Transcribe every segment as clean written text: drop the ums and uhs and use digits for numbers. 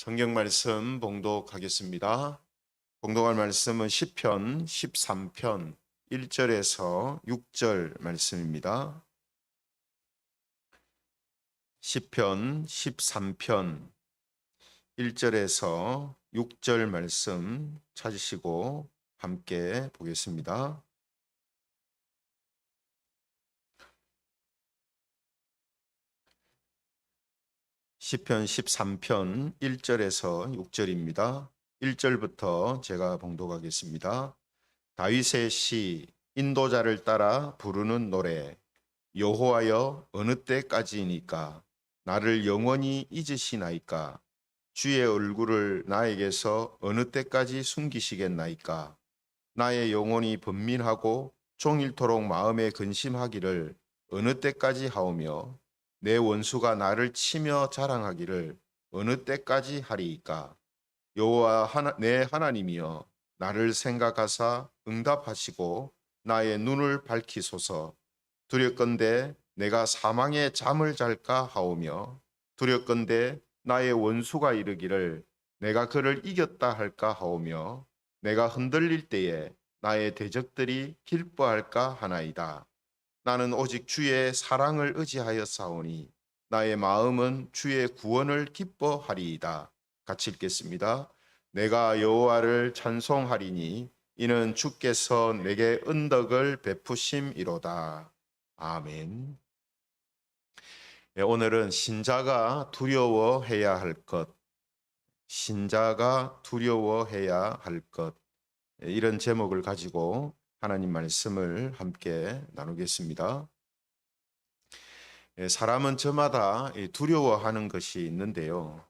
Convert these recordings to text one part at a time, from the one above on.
성경 말씀 봉독하겠습니다. 봉독할 말씀은 시편 13편 1절에서 6절 말씀입니다. 시편 13편 1절에서 6절 말씀 찾으시고 함께 보겠습니다. 시편 13편 1절에서 6절입니다. 1절부터 제가 봉독하겠습니다. 다윗의 시, 인도자를 따라 부르는 노래. 여호와여, 어느 때까지이니까 나를 영원히 잊으시나이까? 주의 얼굴을 나에게서 어느 때까지 숨기시겠나이까? 나의 영혼이 번민하고 종일토록 마음에 근심하기를 어느 때까지 하오며 내 원수가 나를 치며 자랑하기를 어느 때까지 하리이까? 여호와 내 하나님이여, 나를 생각하사 응답하시고 나의 눈을 밝히소서. 두렵건대 내가 사망의 잠을 잘까 하오며 두렵건대 나의 원수가 이르기를 내가 그를 이겼다 할까 하오며 내가 흔들릴 때에 나의 대적들이 기뻐할까 하나이다. 나는 오직 주의 사랑을 의지하였사오니 나의 마음은 주의 구원을 기뻐하리이다. 같이 읽겠습니다. 내가 여호와를 찬송하리니 이는 주께서 내게 은덕을 베푸심이로다. 아멘. 오늘은 신자가 두려워해야 할 것, 신자가 두려워해야 할 것, 이런 제목을 가지고 하나님 말씀을 함께 나누겠습니다. 사람은 저마다 두려워하는 것이 있는데요.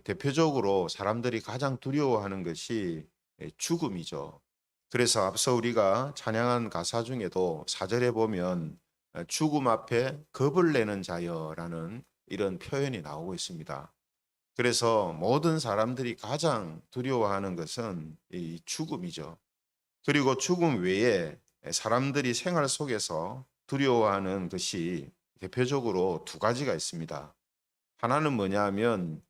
대표적으로 사람들이 가장 두려워하는 것이 죽음이죠. 그래서 앞서 우리가 찬양한 가사 중에도 4절에 보면 죽음 앞에 겁을 내는 자여라는 이런 표현이 나오고 있습니다. 그래서 모든 사람들이 가장 두려워하는 것은 이 죽음이죠. 그리고 죽음 외에 사람들이 생활 속에서 두려워하는 것이 대표적으로 두 가지가 있습니다. 하나는 뭐냐 하면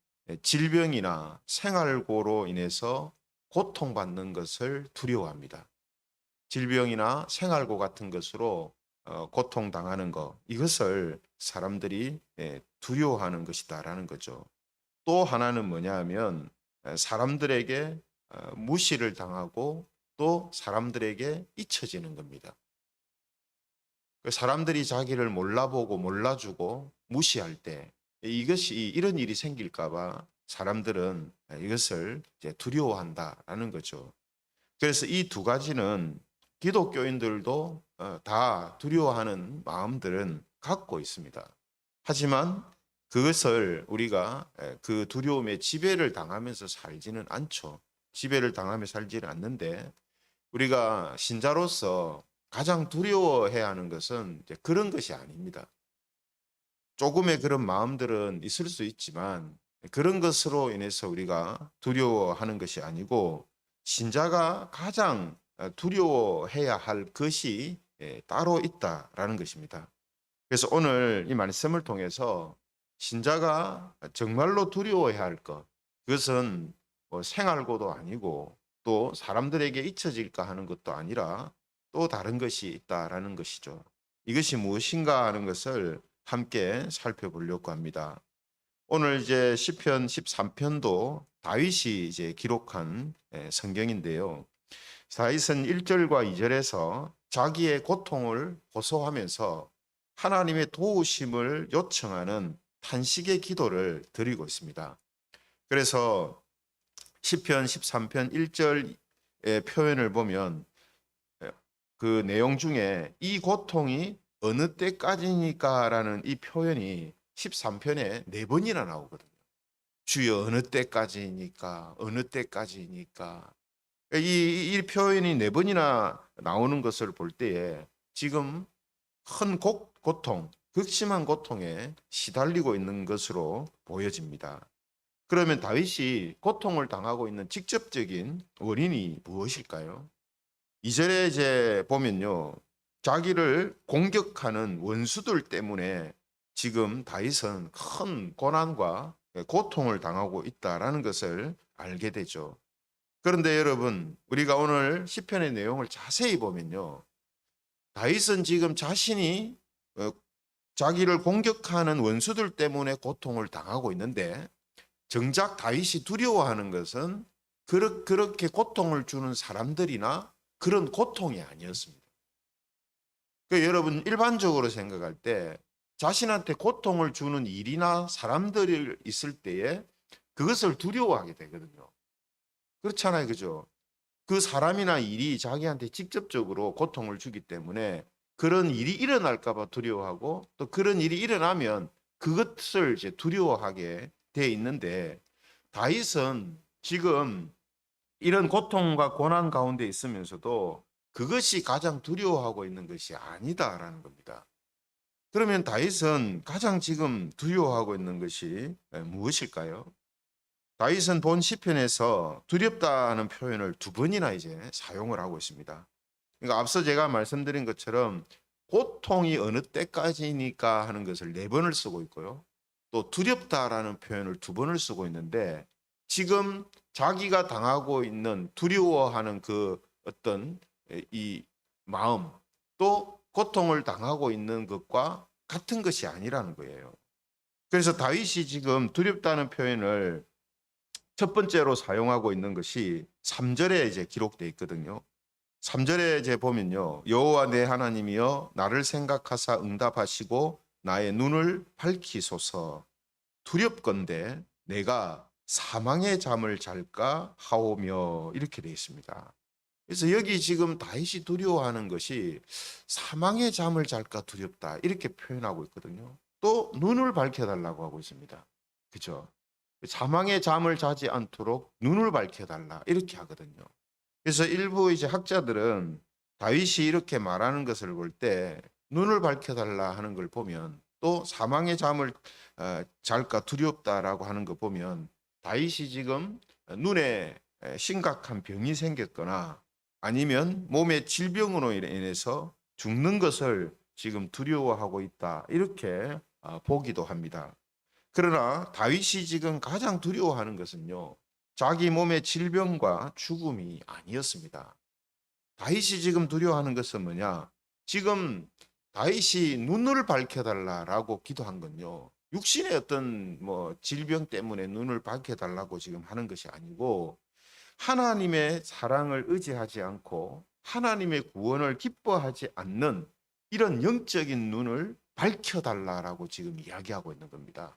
질병이나 생활고로 인해서 고통받는 것을 두려워합니다. 질병이나 생활고 같은 것으로 고통당하는 것, 이것을 사람들이 두려워하는 것이다라는 거죠. 또 하나는 뭐냐 하면 사람들에게 무시를 당하고 또 사람들에게 잊혀지는 겁니다. 사람들이 자기를 몰라보고 몰라주고 무시할 때 이런 일이 생길까 봐 사람들은 이것을 이제 두려워한다라는 거죠. 그래서 이 두 가지는 기독교인들도 다 두려워하는 마음들은 갖고 있습니다. 하지만 그것을 우리가 그 두려움에 지배를 당하면서 살지는 않죠. 지배를 당하며 살지는 않는데 우리가 신자로서 가장 두려워해야 하는 것은 이제 그런 것이 아닙니다. 조금의 그런 마음들은 있을 수 있지만 그런 것으로 인해서 우리가 두려워하는 것이 아니고 신자가 가장 두려워해야 할 것이 따로 있다라는 것입니다. 그래서 오늘 이 말씀을 통해서 신자가 정말로 두려워해야 할 것, 그것은 뭐 생활고도 아니고 또 사람들에게 잊혀질까 하는 것도 아니라 또 다른 것이 있다라는 것이죠. 이것이 무엇인가 하는 것을 함께 살펴보려고 합니다. 오늘 이제 시편 13편도 다윗이 이제 기록한 성경인데요. 다윗은 1절과 2절에서 자기의 고통을 호소하면서 하나님의 도우심을 요청하는 탄식의 기도를 드리고 있습니다. 그래서 시편 13편 1절의 표현을 보면 그 내용 중에 이 고통이 어느 때까지니까라는 이 표현이 13편에 4번이나 나오거든요. 주여 어느 때까지니까 어느 때까지니까 이 표현이 4번이나 나오는 것을 볼 때에 지금 큰 고통, 극심한 고통에 시달리고 있는 것으로 보여집니다. 그러면 다윗이 고통을 당하고 있는 직접적인 원인이 무엇일까요? 2절에 이제 보면요. 자기를 공격하는 원수들 때문에 지금 다윗은 큰 고난과 고통을 당하고 있다라는 것을 알게 되죠. 그런데 여러분, 우리가 오늘 시편의 내용을 자세히 보면요. 다윗은 지금 자신이 자기를 공격하는 원수들 때문에 고통을 당하고 있는데 정작 다윗이 두려워하는 것은 그렇게 고통을 주는 사람들이나 그런 고통이 아니었습니다. 여러분 일반적으로 생각할 때 자신한테 고통을 주는 일이나 사람들이 있을 때에 그것을 두려워하게 되거든요. 그렇잖아요, 그죠? 그 사람이나 일이 자기한테 직접적으로 고통을 주기 때문에 그런 일이 일어날까 봐 두려워하고 또 그런 일이 일어나면 그것을 이제 두려워하게 돼 있는데 다윗은 지금 이런 고통과 고난 가운데 있으면서도 그것이 가장 두려워하고 있는 것이 아니다라는 겁니다. 그러면 다윗은 가장 지금 두려워하고 있는 것이 무엇일까요? 다윗은 본 시편에서 두렵다는 표현을 두 번이나 이제 사용을 하고 있습니다. 그러니까 앞서 제가 말씀드린 것처럼 고통이 어느 때까지니까 하는 것을 네 번을 쓰고 있고요. 또 두렵다라는 표현을 두 번을 쓰고 있는데 지금 자기가 당하고 있는 두려워하는 그 어떤 이 마음 또 고통을 당하고 있는 것과 같은 것이 아니라는 거예요. 그래서 다윗이 지금 두렵다는 표현을 첫 번째로 사용하고 있는 것이 3절에 이제 기록되어 있거든요. 3절에 이제 보면요. 여호와 내 하나님이여 나를 생각하사 응답하시고 나의 눈을 밝히소서. 두렵건대 내가 사망의 잠을 잘까 하오며 이렇게 되어 있습니다. 그래서 여기 지금 다윗이 두려워하는 것이 사망의 잠을 잘까 두렵다 이렇게 표현하고 있거든요. 또 눈을 밝혀달라고 하고 있습니다. 그죠? 사망의 잠을 자지 않도록 눈을 밝혀달라 이렇게 하거든요. 그래서 일부 이제 학자들은 다윗이 이렇게 말하는 것을 볼 때 눈을 밝혀달라 하는 걸 보면 또 사망의 잠을 잘까 두렵다라고 하는 거 보면 다윗이 지금 눈에 심각한 병이 생겼거나 아니면 몸의 질병으로 인해서 죽는 것을 지금 두려워하고 있다 이렇게 보기도 합니다. 그러나 다윗이 지금 가장 두려워하는 것은요. 자기 몸의 질병과 죽음이 아니었습니다. 다윗이 지금 두려워하는 것은 뭐냐? 지금 다윗이 눈을 밝혀달라라고 기도한 건요. 육신의 어떤 뭐 질병 때문에 눈을 밝혀달라고 지금 하는 것이 아니고 하나님의 사랑을 의지하지 않고 하나님의 구원을 기뻐하지 않는 이런 영적인 눈을 밝혀달라라고 지금 이야기하고 있는 겁니다.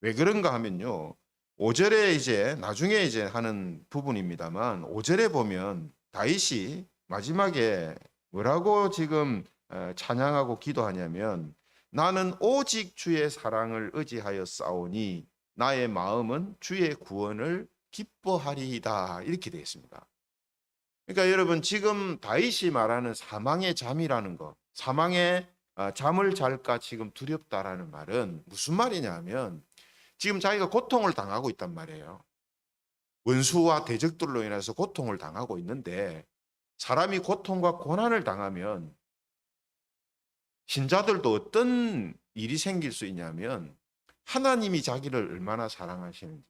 왜 그런가 하면요. 5절에 이제 나중에 이제 하는 부분입니다만 5절에 보면 다윗이 마지막에 뭐라고 지금 찬양하고 기도하냐면 나는 오직 주의 사랑을 의지하여 싸우니 나의 마음은 주의 구원을 기뻐하리이다 이렇게 되어 있습니다. 그러니까 여러분 지금 다윗이 말하는 사망의 잠이라는 것, 사망의 잠을 잘까 지금 두렵다라는 말은 무슨 말이냐면 지금 자기가 고통을 당하고 있단 말이에요. 원수와 대적들로 인해서 고통을 당하고 있는데 사람이 고통과 고난을 당하면 신자들도 어떤 일이 생길 수 있냐면 하나님이 자기를 얼마나 사랑하시는지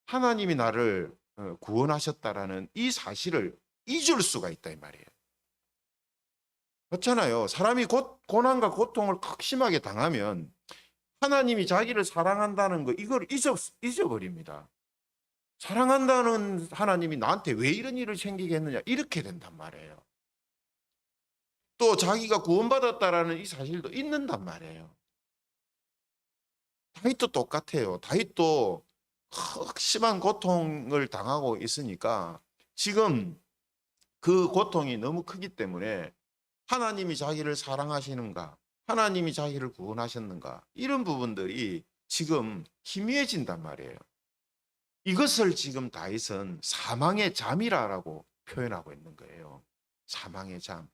하나님이 나를 구원하셨다라는 이 사실을 잊을 수가 있다 이 말이에요. 그렇잖아요. 사람이 고난과 고통을 극심하게 당하면 하나님이 자기를 사랑한다는 거 이걸 잊어버립니다. 사랑한다는 하나님이 나한테 왜 이런 일을 생기게 했느냐 이렇게 된단 말이에요. 또 자기가 구원받았다라는 이 사실도 잊는단 말이에요. 다윗도 똑같아요. 다윗도 심한 고통을 당하고 있으니까 지금 그 고통이 너무 크기 때문에 하나님이 자기를 사랑하시는가 하나님이 자기를 구원하셨는가 이런 부분들이 지금 희미해진단 말이에요. 이것을 지금 다윗은 사망의 잠이라고 표현하고 있는 거예요. 사망의 잠.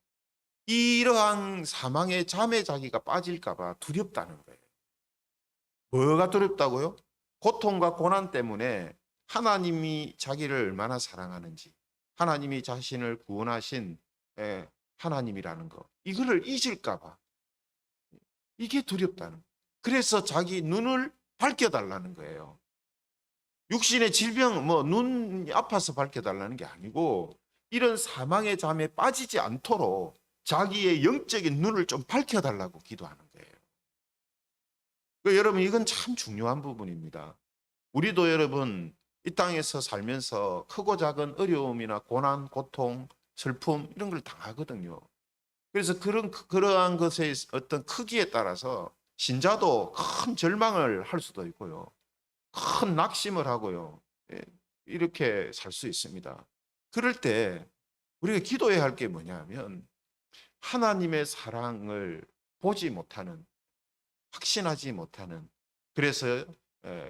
이러한 사망의 잠에 자기가 빠질까 봐 두렵다는 거예요. 뭐가 두렵다고요? 고통과 고난 때문에 하나님이 자기를 얼마나 사랑하는지 하나님이 자신을 구원하신 하나님이라는 거 이거를 잊을까 봐 이게 두렵다는 거예요. 그래서 자기 눈을 밝혀달라는 거예요. 육신의 질병, 뭐 눈이 아파서 밝혀달라는 게 아니고 이런 사망의 잠에 빠지지 않도록 자기의 영적인 눈을 좀 밝혀달라고 기도하는 거예요. 여러분 이건 참 중요한 부분입니다. 우리도 여러분 이 땅에서 살면서 크고 작은 어려움이나 고난, 고통, 슬픔 이런 걸 당하거든요. 그래서 그러한 것의 어떤 크기에 따라서 신자도 큰 절망을 할 수도 있고요. 큰 낙심을 하고요. 예, 이렇게 살 수 있습니다. 그럴 때 우리가 기도해야 할 게 뭐냐면 하나님의 사랑을 보지 못하는, 확신하지 못하는, 그래서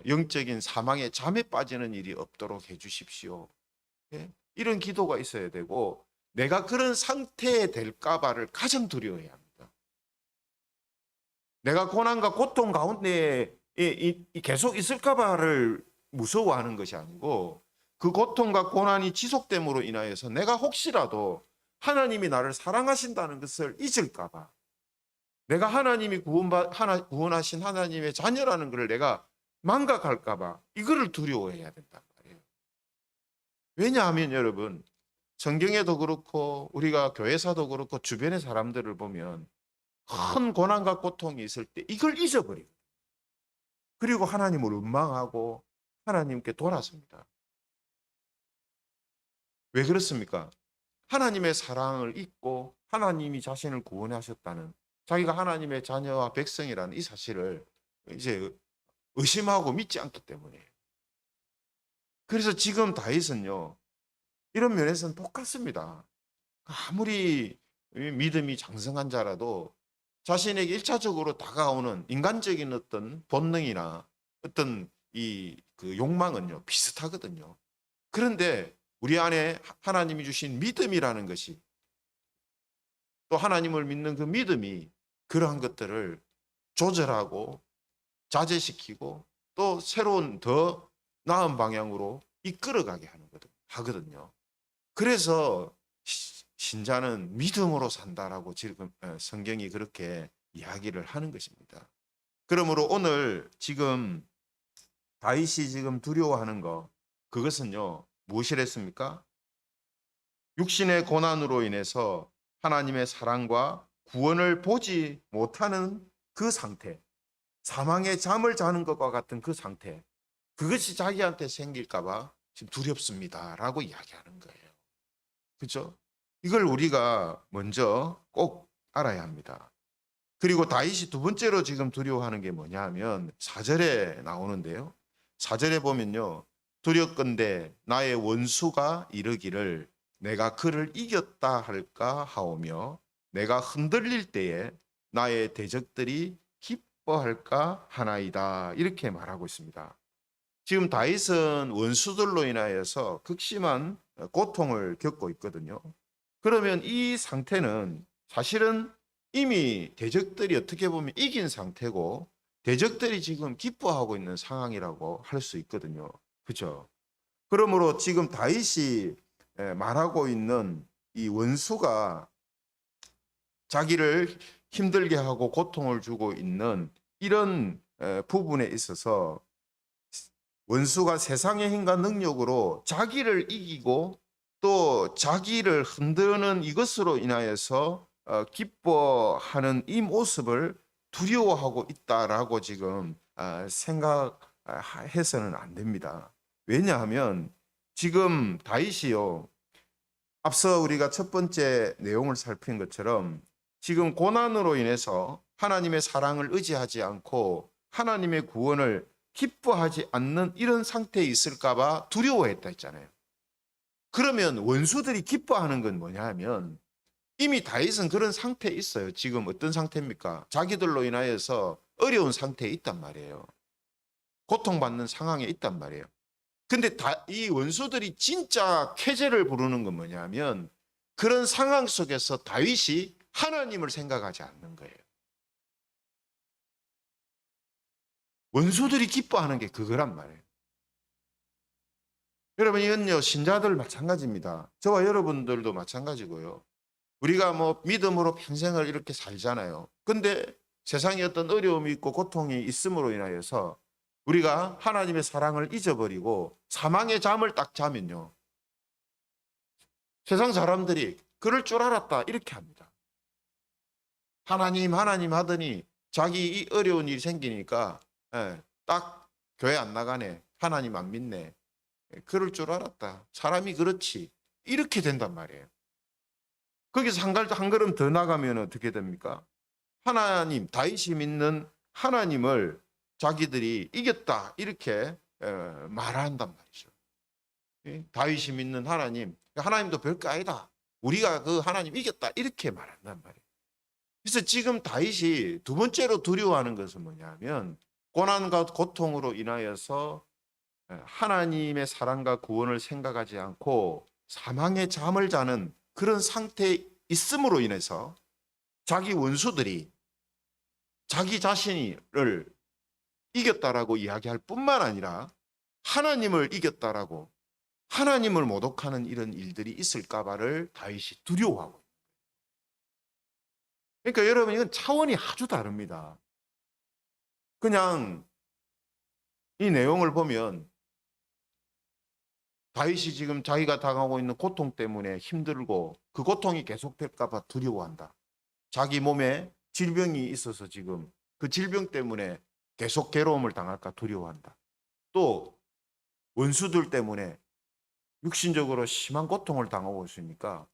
영적인 사망의 잠에 빠지는 일이 없도록 해 주십시오. 예? 이런 기도가 있어야 되고 내가 그런 상태에 될까 봐를 가장 두려워해야 합니다. 내가 고난과 고통 가운데 계속 있을까 봐를 무서워하는 것이 아니고 그 고통과 고난이 지속됨으로 인하여서 내가 혹시라도 하나님이 나를 사랑하신다는 것을 잊을까 봐, 내가 하나님이 구원하신 하나님의 자녀라는 것을 내가 망각할까 봐 이거를 두려워해야 된단 말이에요. 왜냐하면 여러분 성경에도 그렇고 우리가 교회사도 그렇고 주변의 사람들을 보면 큰 고난과 고통이 있을 때 이걸 잊어버리고 그리고 하나님을 원망하고 하나님께 돌아섭니다. 왜 그렇습니까? 하나님의 사랑을 잊고 하나님이 자신을 구원하셨다는, 자기가 하나님의 자녀와 백성이라는 이 사실을 이제 의심하고 믿지 않기 때문이에요. 그래서 지금 다윗은요, 이런 면에서는 똑같습니다. 아무리 믿음이 장성한 자라도 자신에게 1차적으로 다가오는 인간적인 어떤 본능이나 어떤 그 욕망은요, 비슷하거든요. 그런데 우리 안에 하나님이 주신 믿음이라는 것이, 또 하나님을 믿는 그 믿음이 그러한 것들을 조절하고 자제시키고 또 새로운 더 나은 방향으로 이끌어가게 하거든요. 그래서 신자는 믿음으로 산다라고 지금 성경이 그렇게 이야기를 하는 것입니다. 그러므로 오늘 지금 다윗이 지금 두려워하는 거, 그것은요 무엇이랬습니까? 육신의 고난으로 인해서 하나님의 사랑과 구원을 보지 못하는 그 상태, 사망의 잠을 자는 것과 같은 그 상태, 그것이 자기한테 생길까 봐 지금 두렵습니다라고 이야기하는 거예요. 그렇죠? 이걸 우리가 먼저 꼭 알아야 합니다. 그리고 다윗이 두 번째로 지금 두려워하는 게 뭐냐 하면 4절에 나오는데요. 4절에 보면요. 두렵건대 나의 원수가 이르기를 내가 그를 이겼다 할까 하오며 내가 흔들릴 때에 나의 대적들이 기뻐할까 하나이다. 이렇게 말하고 있습니다. 지금 다윗은 원수들로 인하여서 극심한 고통을 겪고 있거든요. 그러면 이 상태는 사실은 이미 대적들이 어떻게 보면 이긴 상태고 대적들이 지금 기뻐하고 있는 상황이라고 할 수 있거든요. 그렇죠? 그러므로 지금 다윗이 말하고 있는 이 원수가 자기를 힘들게 하고 고통을 주고 있는 이런 부분에 있어서 원수가 세상의 힘과 능력으로 자기를 이기고 또 자기를 흔드는 이것으로 인하여서 기뻐하는 이 모습을 두려워하고 있다라고 지금 생각해서는 안 됩니다. 왜냐하면 지금 다윗이요, 앞서 우리가 첫 번째 내용을 살핀 것처럼 지금 고난으로 인해서 하나님의 사랑을 의지하지 않고 하나님의 구원을 기뻐하지 않는 이런 상태에 있을까 봐 두려워했다 했잖아요. 그러면 원수들이 기뻐하는 건 뭐냐 하면 이미 다윗은 그런 상태에 있어요. 지금 어떤 상태입니까? 자기들로 인하여서 어려운 상태에 있단 말이에요. 고통받는 상황에 있단 말이에요. 근데 이 원수들이 진짜 쾌재를 부르는 건 뭐냐 하면 그런 상황 속에서 다윗이 하나님을 생각하지 않는 거예요. 원수들이 기뻐하는 게 그거란 말이에요. 여러분 이건요 신자들 마찬가지입니다. 저와 여러분들도 마찬가지고요. 우리가 뭐 믿음으로 평생을 이렇게 살잖아요. 근데 세상에 어떤 어려움이 있고 고통이 있음으로 인하여서 우리가 하나님의 사랑을 잊어버리고 사망의 잠을 딱 자면요, 세상 사람들이 그럴 줄 알았다 이렇게 합니다. 하나님 하더니 자기 이 어려운 일이 생기니까 딱 교회 안 나가네, 하나님 안 믿네, 그럴 줄 알았다, 사람이 그렇지, 이렇게 된단 말이에요. 거기서 한 걸음 더 나가면 어떻게 됩니까? 하나님, 다윗이 믿는 하나님을 자기들이 이겼다 이렇게 말한단 말이죠. 다윗이 믿는 하나님, 하나님도 별거 아니다, 우리가 그 하나님 이겼다 이렇게 말한단 말이에요. 그래서 지금 다윗이 두 번째로 두려워하는 것은 뭐냐면, 고난과 고통으로 인하여서 하나님의 사랑과 구원을 생각하지 않고 사망의 잠을 자는 그런 상태에 있음으로 인해서 자기 원수들이 자기 자신을 이겼다라고 이야기할 뿐만 아니라 하나님을 이겼다라고 하나님을 모독하는 이런 일들이 있을까 봐를 다윗이 두려워하고 있어요. 그러니까 여러분, 이건 차원이 아주 다릅니다. 그냥 이 내용을 보면 다윗이 지금 자기가 당하고 있는 고통 때문에 힘들고 그 고통이 계속될까 봐 두려워한다. 자기 몸에 질병이 있어서 지금 그 질병 때문에 계속 괴로움을 당할까 두려워한다. 또 원수들 때문에 육신적으로 심한 고통을 당하고 있으니까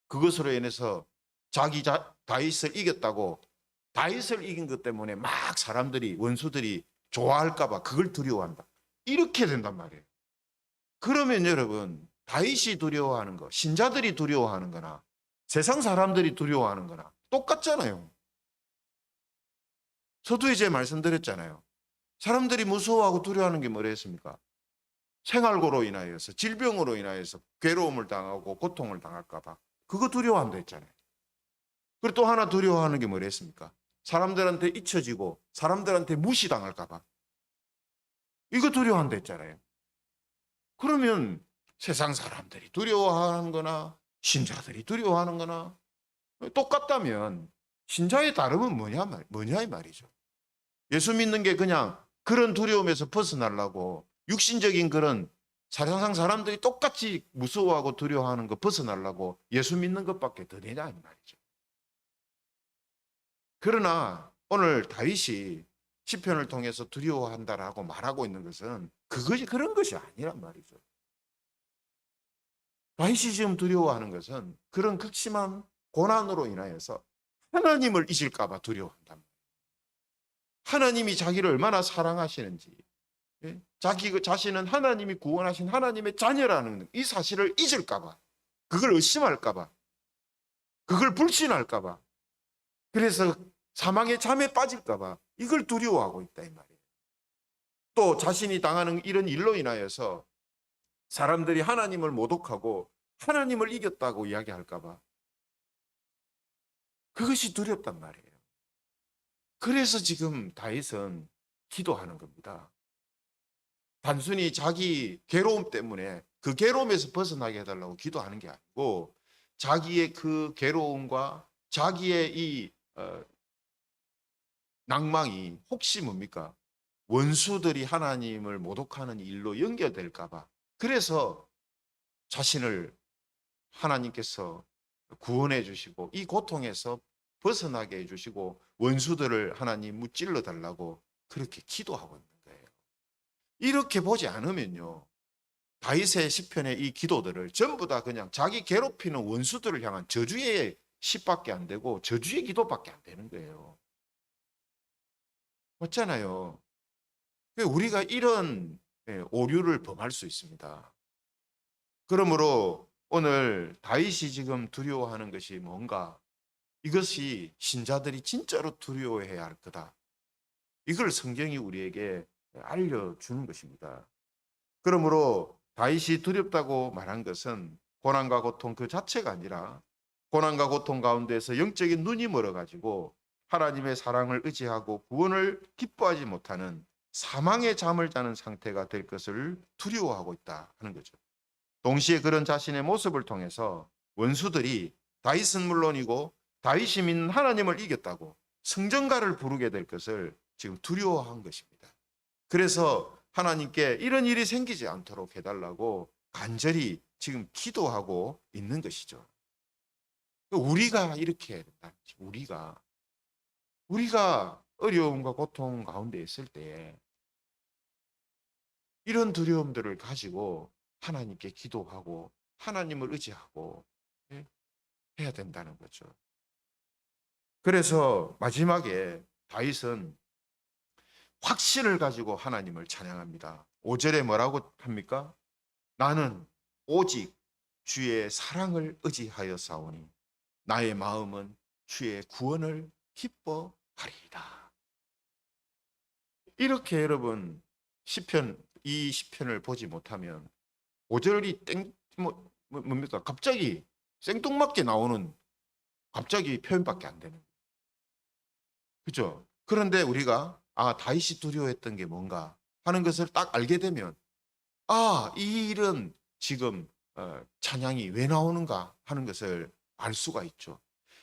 그것으로 인해서 다윗을 이겼다고, 다윗을 이긴 것 때문에 막 사람들이, 원수들이 좋아할까 봐 그걸 두려워한다. 이렇게 된단 말이에요. 그러면 여러분, 다윗이 두려워하는 거, 신자들이 두려워하는 거나 세상 사람들이 두려워하는 거나 똑같잖아요. 서두에 제가 말씀드렸잖아요. 사람들이 무서워하고 두려워하는 게 뭐랬습니까? 생활고로 인하여서, 질병으로 인하여서 괴로움을 당하고 고통을 당할까 봐 그거 두려워한다 했잖아요. 그리고 또 하나 두려워하는 게 뭐랬습니까? 사람들한테 잊혀지고 사람들한테 무시당할까 봐 이거 두려워한다 했잖아요. 그러면 세상 사람들이 두려워하는 거나 신자들이 두려워하는 거나 똑같다면 신자의 다름은 뭐냐 이 말이죠. 예수 믿는 게 그냥 그런 두려움에서 벗어나려고 육신적인 그런 사실상 사람들이 똑같이 무서워하고 두려워하는 거 벗어나려고 예수 믿는 것밖에 더 되냐 이 말이죠. 그러나 오늘 다윗이 시편을 통해서 두려워한다라고 말하고 있는 것은 그것이 그런 것이 아니란 말이죠. 다윗이 지금 두려워하는 것은 그런 극심한 고난으로 인하여서 하나님을 잊을까 봐 두려워한다. 하나님이 자기를 얼마나 사랑하시는지, 자기 자신은 하나님이 구원하신 하나님의 자녀라는 이 사실을 잊을까 봐, 그걸 의심할까 봐, 그걸 불신할까 봐, 그래서 사망의 잠에 빠질까 봐 이걸 두려워하고 있다 이 말이에요. 또 자신이 당하는 이런 일로 인하여서 사람들이 하나님을 모독하고 하나님을 이겼다고 이야기할까 봐 그것이 두렵단 말이에요. 그래서 지금 다윗은 기도하는 겁니다. 단순히 자기 괴로움 때문에 그 괴로움에서 벗어나게 해달라고 기도하는 게 아니고, 자기의 그 괴로움과 자기의 이 낭망이 혹시 뭡니까? 원수들이 하나님을 모독하는 일로 연결될까 봐, 그래서 자신을 하나님께서 구원해 주시고 이 고통에서 벗어나게 해 주시고 원수들을 하나님 무찔러 달라고 그렇게 기도하고 있는 거예요. 이렇게 보지 않으면요, 다윗의 시편의 이 기도들을 전부 다 그냥 자기 괴롭히는 원수들을 향한 저주의 시밖에 안 되고 저주의 기도밖에 안 되는 거예요. 맞잖아요. 우리가 이런 오류를 범할 수 있습니다. 그러므로 오늘 다윗이 지금 두려워하는 것이 뭔가, 이것이 신자들이 진짜로 두려워해야 할 거다, 이걸 성경이 우리에게 알려주는 것입니다. 그러므로 다윗이 두렵다고 말한 것은 고난과 고통 그 자체가 아니라, 고난과 고통 가운데서 영적인 눈이 멀어가지고 하나님의 사랑을 의지하고 구원을 기뻐하지 못하는 사망의 잠을 자는 상태가 될 것을 두려워하고 있다 하는 거죠. 동시에 그런 자신의 모습을 통해서 원수들이 다윗은 물론이고 다윗이 믿는 하나님을 이겼다고 성전가를 부르게 될 것을 지금 두려워한 것입니다. 그래서 하나님께 이런 일이 생기지 않도록 해달라고 간절히 지금 기도하고 있는 것이죠. 우리가 이렇게 해야 된다. 우리가 어려움과 고통 가운데 있을 때에 이런 두려움들을 가지고 하나님께 기도하고 하나님을 의지하고 예, 해야 된다는 거죠. 그래서 마지막에 다윗은 확신을 가지고 하나님을 찬양합니다. 5절에 뭐라고 합니까? 나는 오직 주의 사랑을 의지하여 싸우니 나의 마음은 주의 구원을 기뻐하리이다. 이렇게 여러분 이 시편을 보지 못하면 5절이 뭡니까? 갑자기 생뚱맞게 나오는 갑자기 표현밖에 안 되는. 그죠? 그런데 우리가 다윗이 두려워했던 게 뭔가 하는 것을 딱 알게 되면 이 일은 지금 찬양이 왜 나오는가 하는 것을 알 수가 있죠.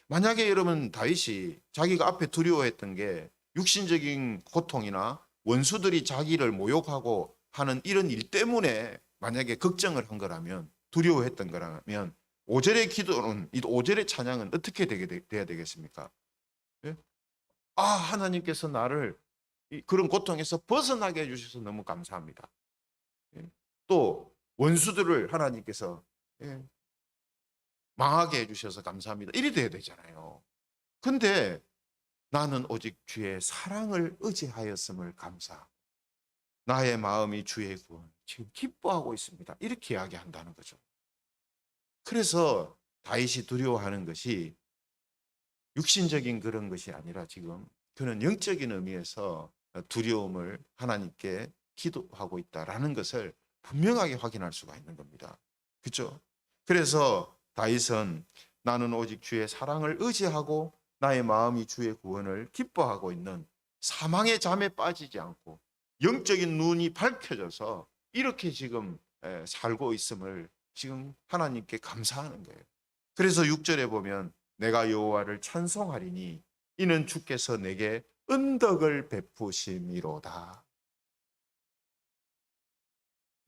만약에 여러분 다윗이 자기가 앞에 두려워했던 게 육신적인 고통이나 원수들이 자기를 모욕하고 하는 이런 일 때문에 만약에 걱정을 한 거라면 두려워했던 거라면 5절의 기도는 이 5절의 찬양은 어떻게 돼야 되겠습니까? 예? 하나님께서 나를 그런 고통에서 벗어나게 해주셔서 너무 감사합니다. 예? 또 원수들을 하나님께서 망하게 해주셔서 감사합니다. 이래 돼야 되잖아요. 근데 나는 오직 주의 사랑을 의지하였음을 감사하고 나의 마음이 주의 구원 지금 기뻐하고 있습니다. 이렇게 이야기한다는 거죠. 그래서 다윗이 두려워하는 것이 육신적인 그런 것이 아니라 지금 그는 영적인 의미에서 두려움을 하나님께 기도하고 있다라는 것을 분명하게 확인할 수가 있는 겁니다. 그렇죠? 그래서 다윗은 나는 오직 주의 사랑을 의지하고 나의 마음이 주의 구원을 기뻐하고 있는 사망의 잠에 빠지지 않고 영적인 눈이 밝혀져서 이렇게 지금 살고 있음을 지금 하나님께 감사하는 거예요. 그래서 6절에 보면 내가 여호와를 찬송하리니 이는 주께서 내게 은덕을 베푸심이로다.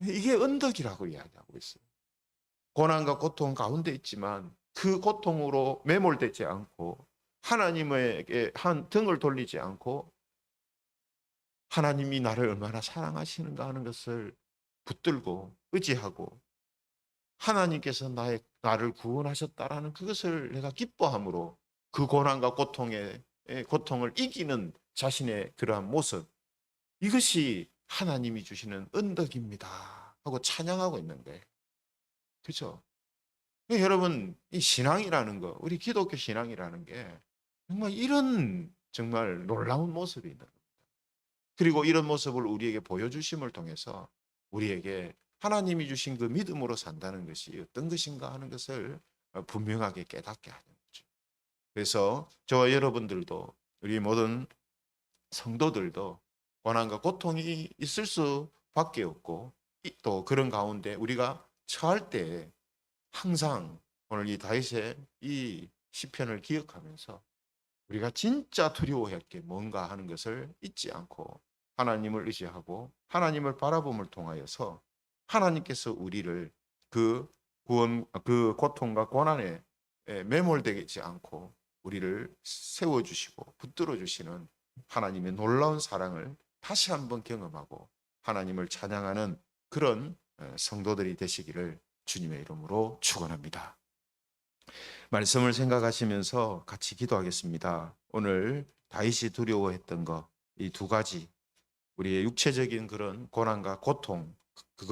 이게 은덕이라고 이야기하고 있어요. 고난과 고통 가운데 있지만 그 고통으로 매몰되지 않고 하나님에게 등을 돌리지 않고 하나님이 나를 얼마나 사랑하시는가 하는 것을 붙들고 의지하고 하나님께서 나를 구원하셨다라는 그것을 내가 기뻐함으로 그 고난과 고통을 이기는 자신의 그러한 모습, 이것이 하나님이 주시는 은덕입니다 하고 찬양하고 있는 거예요. 그렇죠? 여러분, 이 신앙이라는 거, 우리 기독교 신앙이라는 게 정말 이런 정말 놀라운 모습이 있는 겁니다. 그리고 이런 모습을 우리에게 보여주심을 통해서 우리에게 하나님이 주신 그 믿음으로 산다는 것이 어떤 것인가 하는 것을 분명하게 깨닫게 하는 거죠. 그래서 저와 여러분들도 우리 모든 성도들도 고난과 고통이 있을 수밖에 없고 또 그런 가운데 우리가 처할 때 항상 오늘 이 다윗의 이 시편을 기억하면서 우리가 진짜 두려워할 게 뭔가 하는 것을 잊지 않고 하나님을 의지하고 하나님을 바라봄을 통하여서 하나님께서 우리를 그 고통과 고난에 매몰되지 않고 우리를 세워주시고 붙들어주시는 하나님의 놀라운 사랑을 다시 한번 경험하고 하나님을 찬양하는 그런 성도들이 되시기를 주님의 이름으로 축원합니다. 말씀을 생각하시면서 같이 기도하겠습니다. 오늘 다윗이 두려워했던 것, 이 두 가지, 우리의 육체적인 그런 고난과 고통,